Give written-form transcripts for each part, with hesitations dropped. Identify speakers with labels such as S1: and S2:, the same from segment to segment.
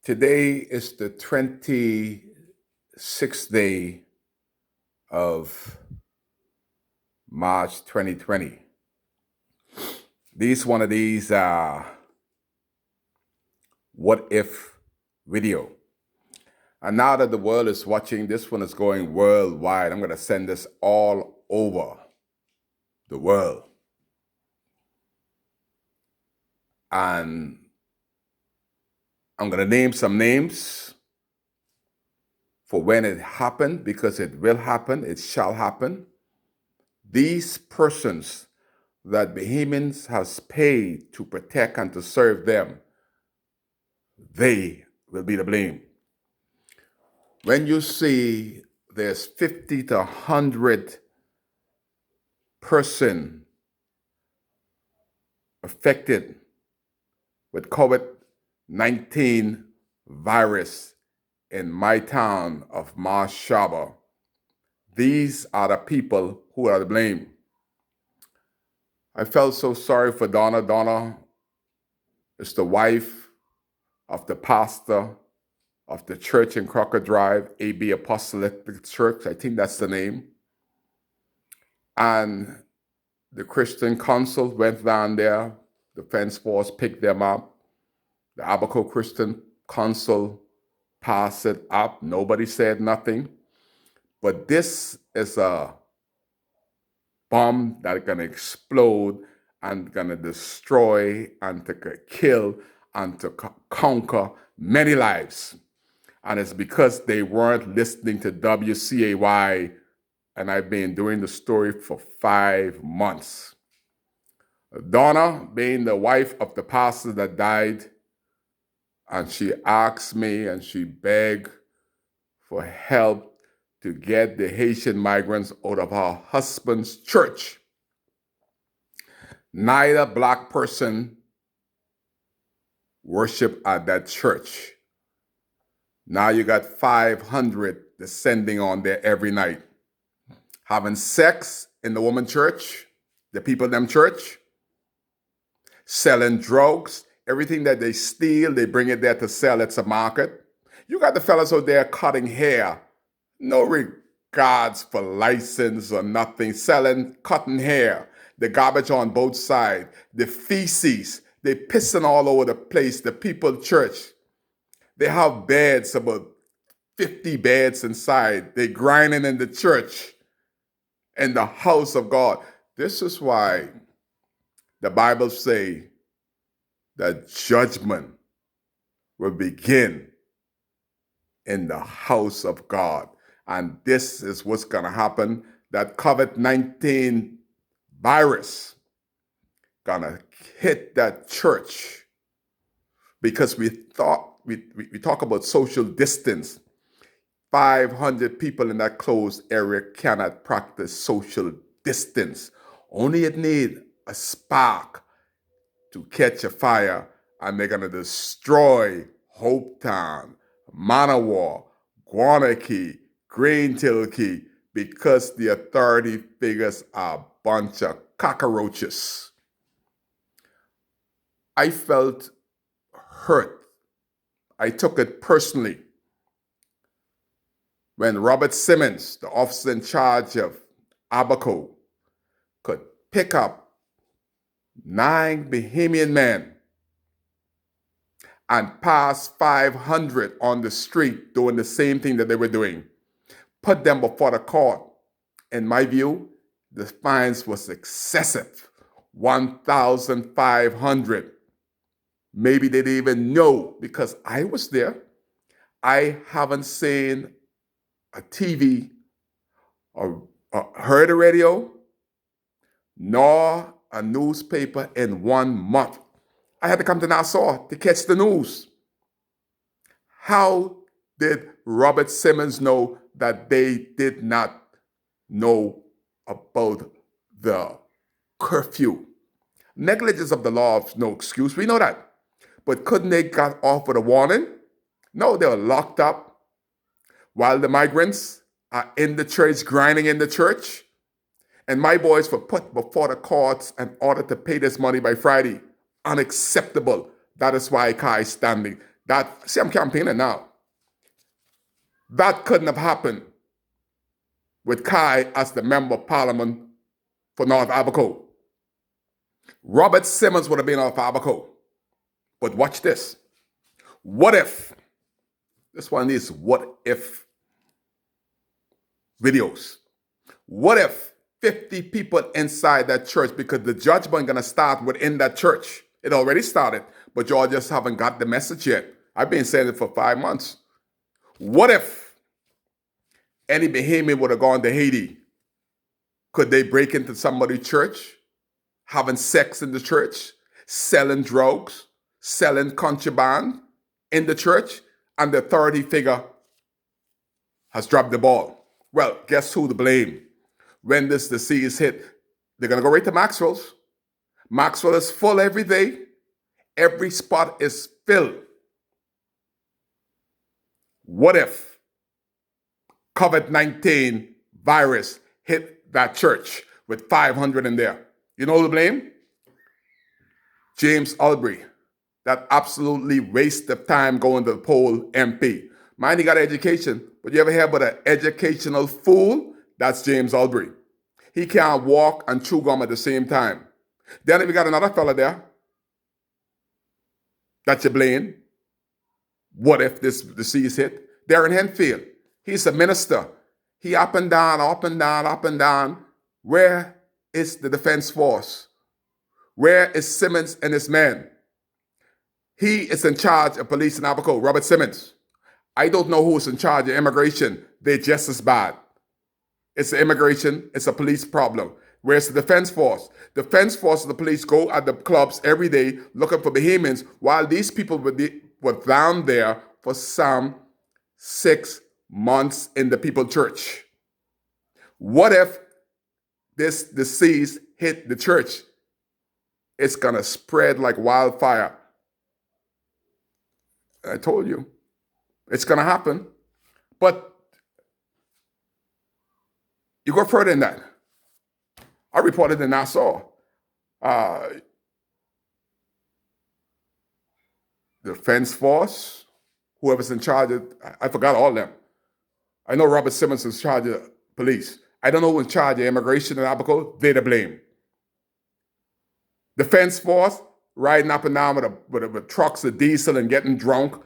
S1: Today is the 26th day of March 2020. One of these what if video. And now that the world is watching, this one is going worldwide. I'm going to send this all over the world. And I'm going to name some names for when it happened, because it will happen, it shall happen. These persons that Bahamians has paid to protect and to serve them, they will be to blame. When you see there's 50 to 100 person affected with COVID-19 virus in my town of Mar Shaba, these are the people who are to blame. I felt so sorry for Donna. Donna is the wife of the pastor of the church in Crocker Drive, AB Apostolic Church. I think that's the name. And the Christian Council went down there. The Defense Force picked them up. The Abaco Christian Council passed it up. Nobody said nothing. But this is a bomb that's going to explode and going to destroy and to kill and to conquer many lives. And it's because they weren't listening to WCAY, and I've been doing the story for 5 months. Donna, being the wife of the pastor that died, and she asked me and she begged for help to get the Haitian migrants out of her husband's church. Neither black person worship at that church. Now you got 500 descending on there every night, having sex in the woman church, the people in them church, selling drugs, everything that they steal, they bring it there to sell. It's a market. You got the fellas out there cutting hair, no regards for license or nothing, selling cotton hair, the garbage on both sides, the feces, they pissing all over the place, the people church. They have beds, about 50 beds inside. They grinding in the church, in the house of God. This is why the Bible say that judgment will begin in the house of God. And this is what's going to happen. That COVID-19 virus going to hit that church, because we talk about social distance. 500 people in that closed area cannot practice social distance. Only it need a spark to catch a fire, and they're going to destroy Hopetown, Manawa, Guanakee, Greentilkey, because the authority figures are a bunch of cockroaches. I felt hurt. I took it personally when Robert Simmons, the officer in charge of Abaco, could pick up 9 Bahamian men and pass 500 on the street doing the same thing that they were doing, put them before the court. In my view, the fines was excessive, 1,500. Maybe they didn't even know, because I was there. I haven't seen a TV or heard a radio, nor a newspaper in 1 month. I had to come to Nassau to catch the news. How did Robert Simmons know that they did not know about the curfew? Negligence of the law is no excuse. We know that. But couldn't they got off with a warning? No, they were locked up while the migrants are in the church, grinding in the church. And my boys were put before the courts in order to pay this money by Friday. Unacceptable. That is why Kai is standing. See, I'm campaigning now. That couldn't have happened with Kai as the member of parliament for North Abaco. Robert Simmons would have been North Abaco. But watch this. What if, this one is what if videos. What if 50 people inside that church, because the judgment going to start within that church. It already started, but y'all just haven't got the message yet. I've been saying it for 5 months. What if any Bahamian would have gone to Haiti? Could they break into somebody's church, having sex in the church, selling drugs, selling contraband in the church, and the authority figure has dropped the ball? Well, guess who to blame? When this disease hit, they're going to go right to Maxwell's. Maxwell is full every day. Every spot is filled. What if COVID-19 virus hit that church with 500 in there? You know who to blame? James Albury. That absolutely waste of time going to the poll MP. Mind he got education, but you ever hear about an educational fool? That's James Albury. He can't walk and chew gum at the same time. Then we got another fella there that you blame. What if this disease hit? Darren Henfield. He's a minister. He up and down, up and down, up and down. Where is the defense force? Where is Simmons and his men? He is in charge of police in Abaco, Robert Simmons. I don't know who's in charge of immigration. They're just as bad. It's the immigration, it's a police problem. Where's the defense force? Defense force and the police go at the clubs every day looking for Bahamians, while these people were down there for some 6 months in the People Church. What if this disease hit the church? It's going to spread like wildfire. I told you, it's going to happen. But you go further than that. I reported in Nassau. The defense force, whoever's in charge of, I forgot all of them. I know Robert Simmons is in charge of police. I don't know who's in charge of immigration in Abaco. They're to blame. Defense force, riding up and down with trucks of diesel and getting drunk.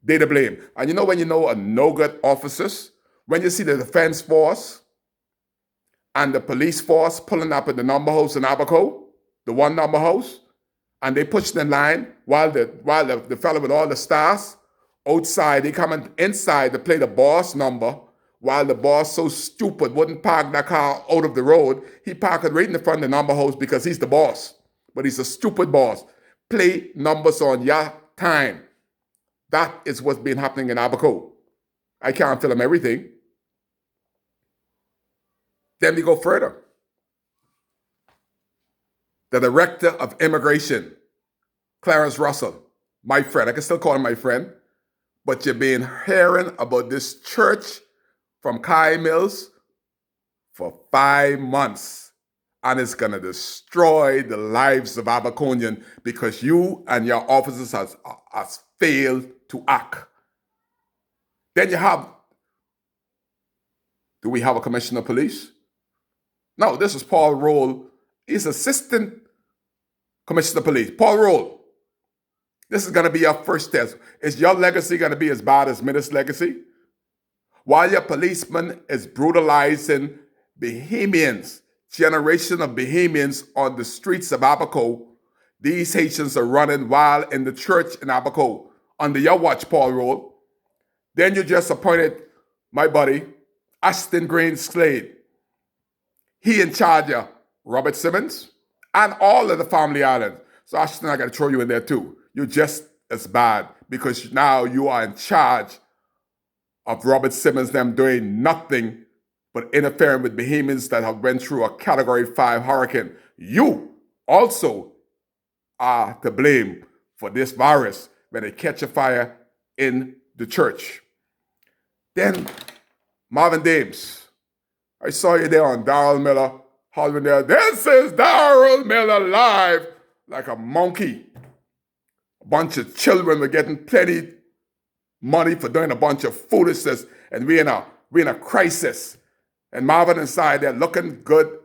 S1: They're to blame. And you know when you know a no-good officers, when you see the defense force and the police force pulling up at the number house in Abaco, the one number house, and they push the line while the fellow with all the stars outside, they coming inside to play the boss number, while the boss so stupid wouldn't park that car out of the road. He parked it right in the front of the number house because he's the boss. But he's a stupid boss. Play numbers on your time. That is what's been happening in Abaco. I can't film everything. Then we go further. The director of immigration, Clarence Russell, my friend, I can still call him my friend, but you've been hearing about this church from Kai Mills for 5 months, and it's going to destroy the lives of Abaconian because you and your officers has failed to act. Then you have, do we have a commissioner of police? No, this is Paul Roll. He's assistant commissioner of police. Paul Roll. This is going to be your first test. Is your legacy going to be as bad as Minnis' legacy? While your policeman is brutalizing Bahamians, generation of Bahamians on the streets of Abaco, these Haitians are running wild in the church in Abaco under your watch, Paul Roll. Then you just appointed my buddy, Ashton Green Slade. He in charge of Robert Simmons and all of the family islands. So Ashton, I got to throw you in there too. You're just as bad because now you are in charge of Robert Simmons, them doing nothing but interfering with Bahamians that have went through a Category 5 hurricane. You also are to blame for this virus when they catch a fire in the church. Then Marvin Dames. I saw you there on Darrell Miller, hollering there, "This is Darrell Miller live," like a monkey. A bunch of children were getting plenty money for doing a bunch of foolishness, and we're in a crisis. And Marvin inside there looking good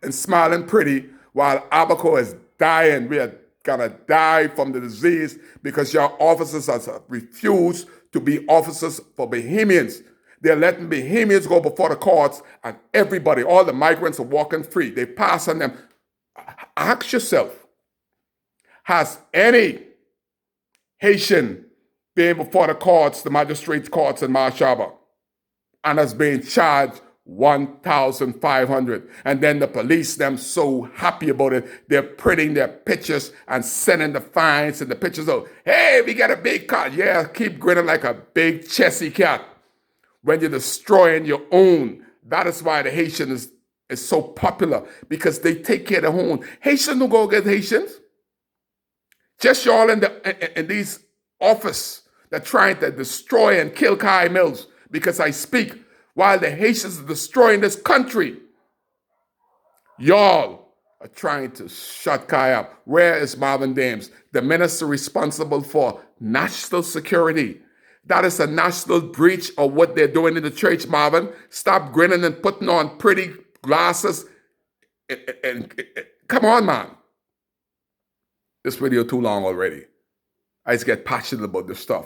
S1: and smiling pretty while Abaco is dying. We are gonna die from the disease because your officers have refused to be officers for Bahamians. They're letting Bahamians go before the courts, and everybody, all the migrants are walking free. They pass on them. Ask yourself, has any Haitian been before the courts, the magistrates' courts in Marshaba, and has been charged 1,500? And then the police, them so happy about it, they're printing their pictures and sending the fines and the pictures of, hey, we got a big cat. Yeah, keep grinning like a big chessy cat. When you're destroying your own, that is why the Haitian is so popular, because they take care of their own. Haitians don't go against Haitians. Just y'all in these office that trying to destroy and kill Kai Mills because I speak while the Haitians are destroying this country. Y'all are trying to shut Kai up. Where is Marvin Dames, the minister responsible for national security? That is a national breach of what they're doing in the church, Marvin. Stop grinning and putting on pretty glasses. And come on, man. This video too long already. I just get passionate about this stuff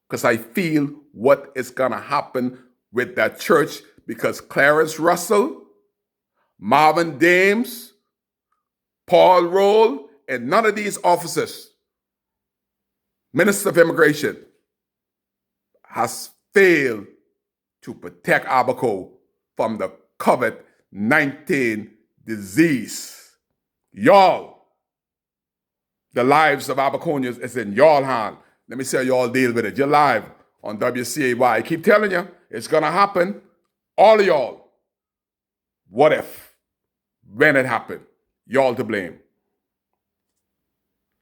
S1: because I feel what is going to happen with that church, because Clarence Russell, Marvin Dames, Paul Roll, and none of these officers, Minister of Immigration, has failed to protect Abaco from the COVID-19 disease. Y'all, the lives of Abaconians is in y'all hand. Let me see how y'all deal with it. You're live on WCAY. I keep telling you, it's going to happen. All of y'all. What if? When it happened? Y'all to blame.